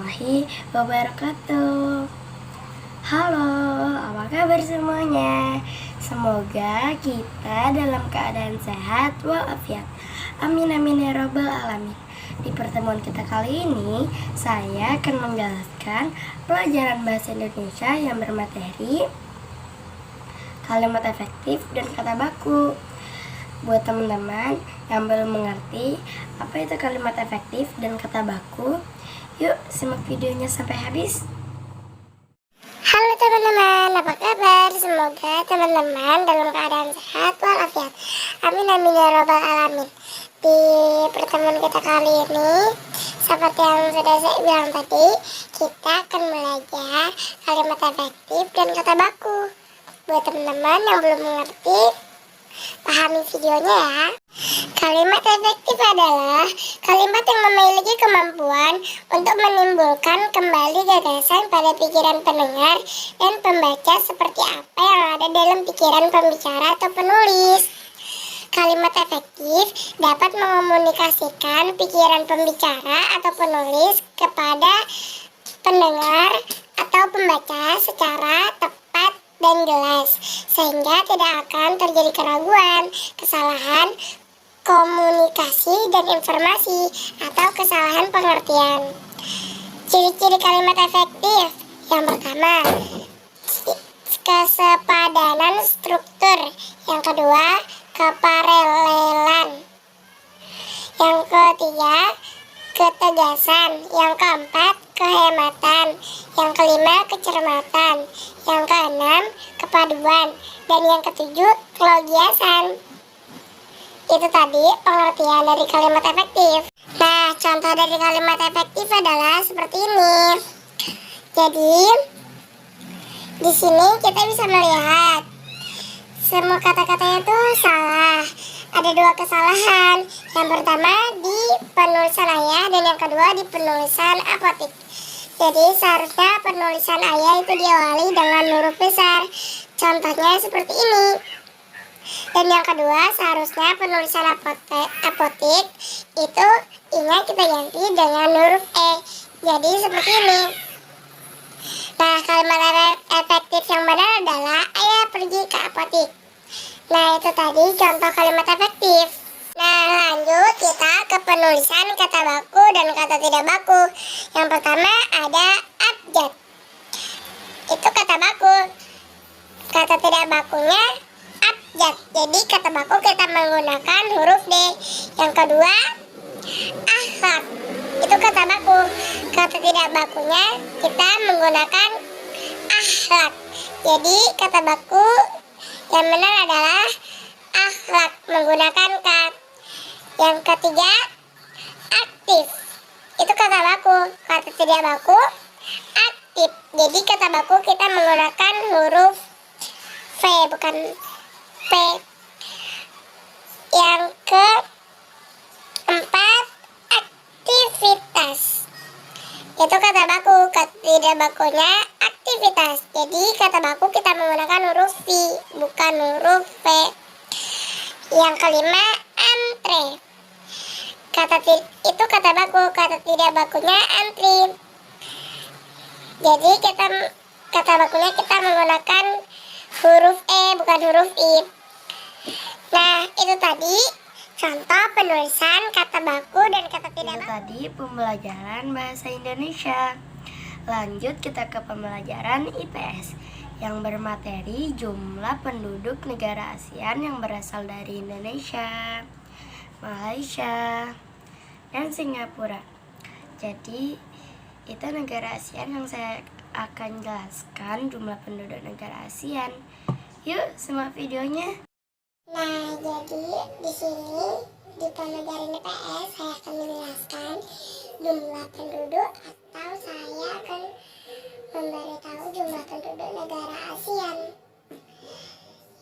warahmatullahi wabarakatuh. Halo, apa kabar semuanya? Semoga kita dalam keadaan sehat walafiat. Amin amin ya robbal alamin. Di pertemuan kita kali ini, saya akan menjelaskan pelajaran bahasa Indonesia yang bermateri kalimat efektif dan kata baku. Buat teman-teman yang belum mengerti apa itu kalimat efektif dan kata baku, yuk simak videonya sampai habis. Halo teman-teman, apa kabar? Semoga teman-teman dalam keadaan sehat walafiat. Amin amin ya robbal alamin. Di pertemuan kita kali ini, seperti yang sudah saya bilang tadi, kita akan belajar kalimat efektif dan kata baku. Buat teman-teman yang belum mengerti, pahami videonya ya. Kalimat efektif adalah kalimat yang memiliki kemampuan untuk menimbulkan kembali gagasan pada pikiran pendengar dan pembaca seperti apa yang ada dalam pikiran pembicara atau penulis. Kalimat efektif dapat mengomunikasikan pikiran pembicara atau penulis kepada pendengar atau pembaca secara tepat dan jelas, sehingga tidak akan terjadi keraguan, kesalahan komunikasi dan informasi atau kesalahan pengertian. Ciri-ciri kalimat efektif: yang pertama, kesepadanan struktur; yang kedua, keparalelan; yang ketiga, ketegasan; yang keempat, kehematan; yang kelima, kecermatan; yang keenam, kepaduan; dan yang ketujuh, kelogiasan. Itu tadi pengertian dari kalimat efektif. Nah, contoh dari kalimat efektif adalah seperti ini. Jadi, di sini kita bisa melihat semua kata-katanya itu salah. Ada dua kesalahan. Yang pertama di penulisan ayah dan yang kedua di penulisan apotik. Jadi seharusnya penulisan ayah itu diawali dengan huruf besar. Contohnya seperti ini. Dan yang kedua, seharusnya penulisan apotik itu I-nya kita ganti dengan huruf E. Jadi seperti ini. Nah, kalimat efektif yang benar adalah ayah pergi ke apotik. Nah, itu tadi contoh kalimat efektif. Nah, lanjut kita ke penulisan kata baku dan kata tidak baku. Yang pertama ada abjad. Itu kata baku. Kata tidak bakunya abjad. Jadi kata baku kita menggunakan huruf D. Yang kedua, akhlak. Itu kata baku. Kata tidak bakunya kita menggunakan akhlak. Jadi kata baku yang benar adalah akhlak menggunakan kat. Yang ketiga, aktif. Itu kata baku. Kata tidak baku aktif. Jadi kata baku kita menggunakan huruf V, bukan P. Yang keempat, aktivitas. Itu kata baku. Kata tidak bakunya aktivitas. Jadi kata baku kita menggunakan huruf V, bukan huruf P. Yang kelima, antre. Itu kata baku. Kata tidak bakunya antri. Jadi kata bakunya kita menggunakan huruf E, bukan huruf I. Nah, itu tadi contoh penulisan kata baku dan kata tidak baku. Itu tadi pembelajaran bahasa Indonesia. Lanjut kita ke pembelajaran IPS yang bermateri jumlah penduduk negara ASEAN yang berasal dari Indonesia, Malaysia, dan Singapura. Jadi itu negara ASEAN yang saya akan jelaskan jumlah penduduk negara ASEAN. Yuk simak videonya. Nah, jadi di sini di pembelajaran IPS saya akan menjelaskan jumlah penduduk, atau saya akan memberitahu jumlah penduduk negara ASEAN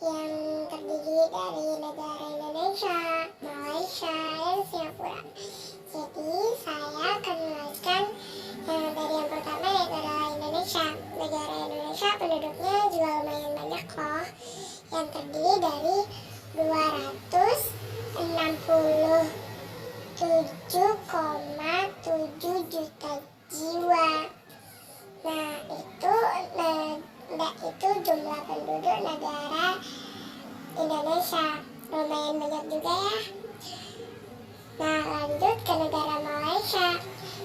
yang terdiri dari negara Indonesia, Malaysia, dan Singapura. Jadi saya akan menuliskan dari yang pertama, yaitu adalah Indonesia. Negara Indonesia penduduknya juga lumayan banyak loh, yang terdiri dari 267,7 juta jiwa. jumlah penduduk negara Indonesia. Lumayan banyak juga ya. Nah, lanjut ke negara Malaysia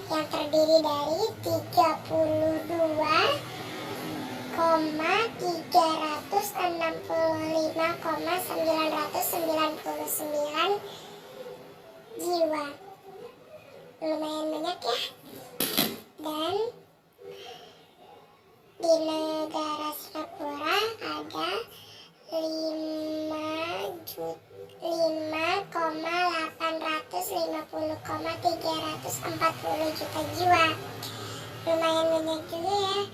yang terdiri dari 32,365,999 jiwa. Lumayan banyak ya. Dan di negara Singapura ada 5,850,340 juta jiwa. Lumayan banyak juga ya.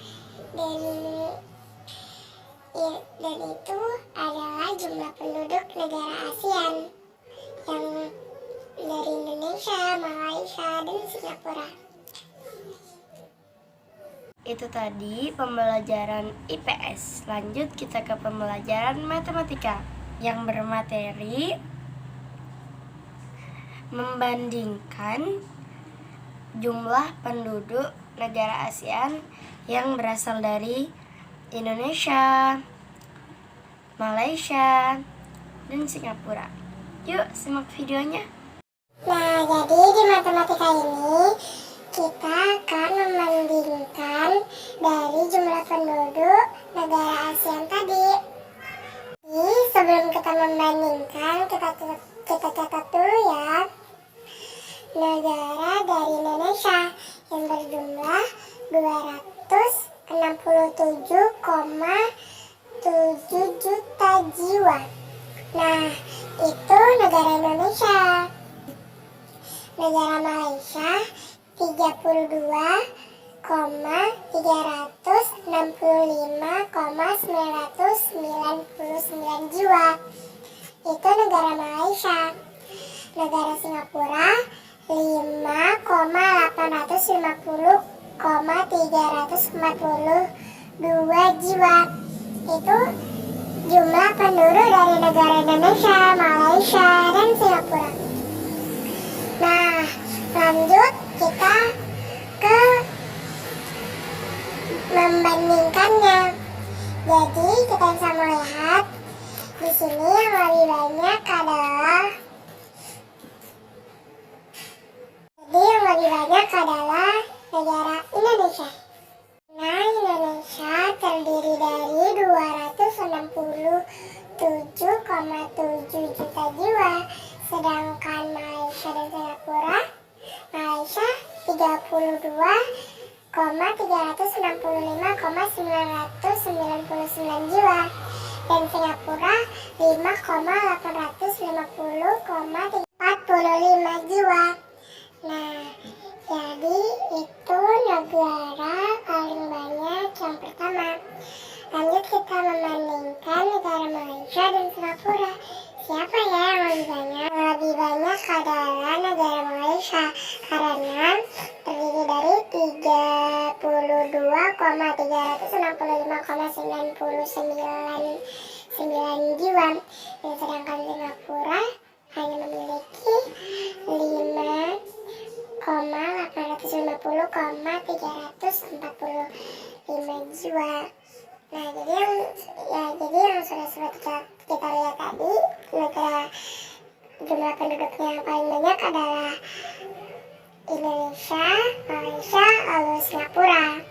Dan itu adalah jumlah penduduk negara ASEAN yang dari Indonesia, Malaysia, dan Singapura. Itu tadi pembelajaran IPS. Lanjut kita ke pembelajaran matematika yang bermateri membandingkan jumlah penduduk negara ASEAN yang berasal dari Indonesia, Malaysia, dan Singapura. Yuk simak videonya. Nah, jadi di matematika ini kita akan membandingkan dari jumlah penduduk negara ASEAN tadi. Jadi sebelum kita membandingkan, kita catat dulu ya. Negara dari Indonesia yang berjumlah 267,7 juta jiwa. Nah, itu negara Indonesia. Negara Malaysia 32,365,999 jiwa. Itu negara Malaysia. Negara Singapura 5,850,342 jiwa. Itu jumlah penduduk dari negara Indonesia, Malaysia, dan Singapura. Nah, lanjut kita ke membandingkannya. Jadi kita bisa melihat di sini yang lebih banyak adalah negara Indonesia. Nah, Indonesia terdiri dari 267,7 juta jiwa. Sedangkan Malaysia dan Singapura, Malaysia 32,365,999 jiwa, dan Singapura 5,850,45 jiwa. Nah, jadi itu negara paling banyak yang pertama. Lanjut kita membandingkan negara Malaysia dan Singapura. Siapa ya yang lebih banyak? Yang lebih banyak adalah negara Malaysia karena terdiri dari 32,365,999 jiwa. Dan sedangkan Singapura hanya memiliki 5,850,345 jiwa. Nah, jadi yang sudah kita lihat tadi, negara jumlah penduduknya yang paling banyak adalah Indonesia, Malaysia, lalu Singapura.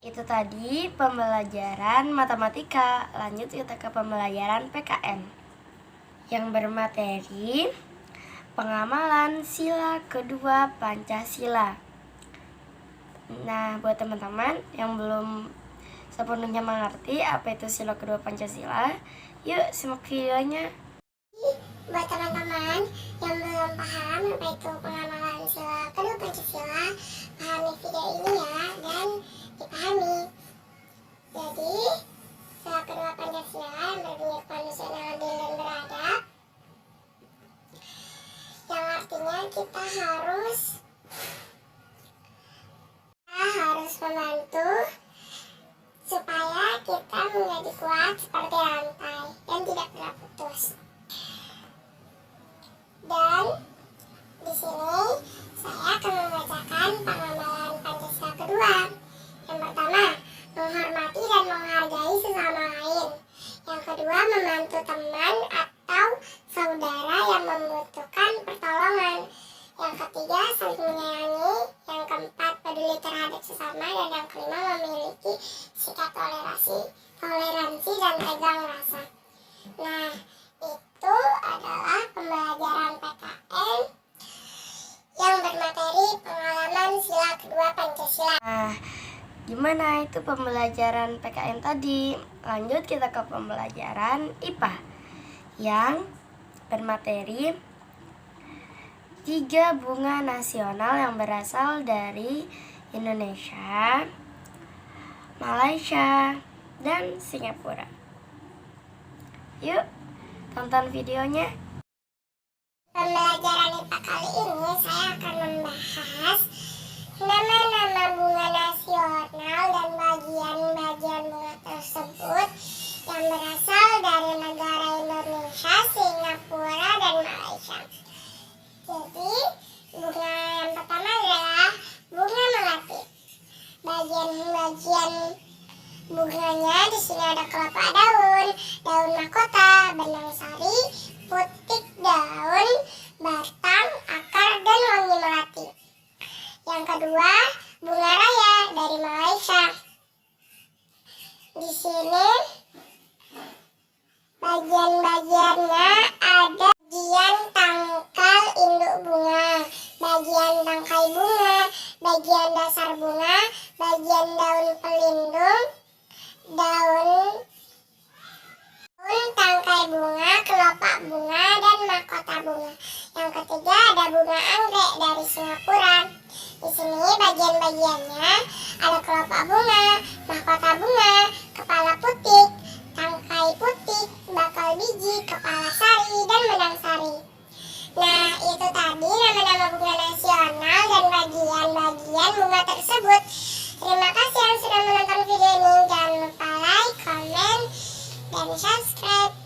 Itu tadi pembelajaran matematika. Lanjut kita ke pembelajaran PKN yang bermateri pengamalan sila kedua Pancasila. Nah, buat teman-teman yang belum sepenuhnya mengerti apa itu sila kedua Pancasila, yuk simak videonya. Buat teman-teman yang belum paham apa itu pengamalan sila kedua Pancasila, pahami video ini ya dan dipahami. Jadi, sila kedua Pancasila yang berbunyi kemanusiaan yang adil dan beradab, yang artinya kita harus membantu supaya kita menjadi kuat seperti rantai dan tidak pernah putus. Dan di sini saya akan membacakan pengamalan Pancasila kedua. Yang pertama, menghormati dan menghargai sesama lain. Yang kedua, membantu teman atau saudara yang membutuhkan pertolongan. Yang ketiga, saling menyayangi. Yang keempat, peduli terhadap sesama. Dan yang kelima, memiliki sikap toleransi dan tegang rasa. Nah, itu adalah pembelajaran PKN yang bermateri pengalaman sila kedua Pancasila. Nah, gimana itu pembelajaran PKN tadi? Lanjut kita ke pembelajaran IPA yang bermateri 3 bunga nasional yang berasal dari Indonesia, Malaysia, dan Singapura. Yuk, tonton videonya. Pembelajaran IPA kali ini saya akan membahas nama-nama bunga nasional dan bagian-bagian bunga tersebut yang berasal dari negara Indonesia, Singapura, dan Malaysia. Jadi, bunga yang pertama adalah bunga melati. Bagian-bagian bunganya di sini ada kelapa daun, daun mahkota, benang sari, putik daun, batang, akar, dan wangi melati. Yang kedua, bunga raya dari Malaysia. Di sini bagian-bagiannya ada bagian tangkal induk bunga, bagian tangkai bunga, bagian dasar bunga, bagian daun pelindung, daun tangkai bunga, kelopak bunga, dan mahkota bunga. Yang ketiga ada bunga anggrek dari Singapura. Di sini bagian-bagiannya ada kelopak bunga, mahkota bunga, kepala putik, tangkai putik, bakal biji, kepala sari, dan benang sari. Nah, itu tadi nama-nama bunga nasional dan bagian-bagian bunga tersebut. Terima kasih yang sudah menonton video ini. Jangan lupa like, comment, dan subscribe.